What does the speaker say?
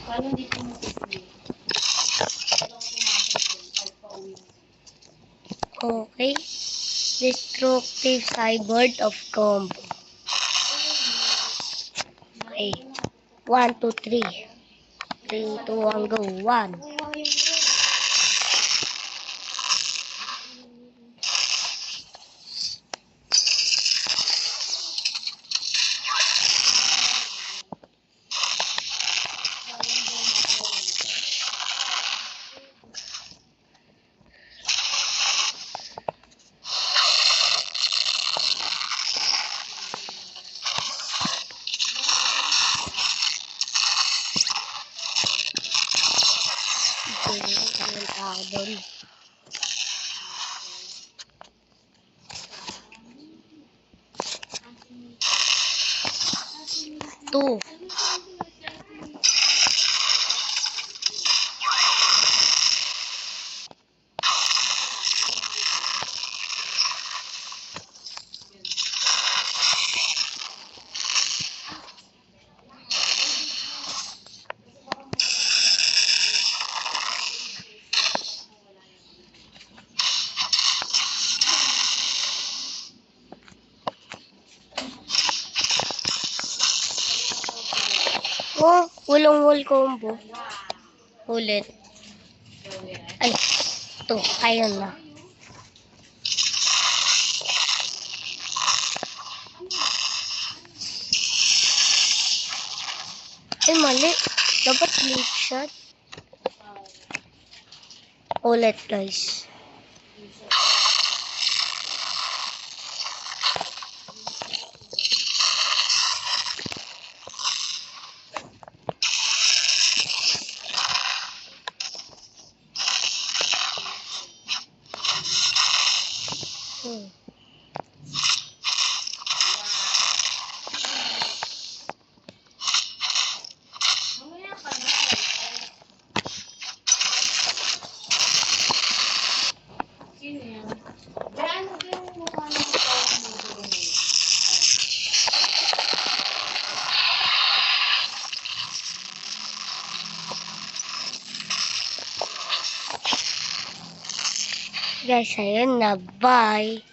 Paano hindi ko mag-play? Okay. Destructive Cyborg of Combo. Okay. 1, 2, 3. 3, 2, 1, go. 1. Ang tao doon. 2. Oh, walang wall combo. Ulit. Ay, ito. Ayun na. Ay, mali. Dapat late shot. Ulit, guys. Sino yan? Diyan, yung mukha ng tao mo doon. Guys, ayun na. Bye.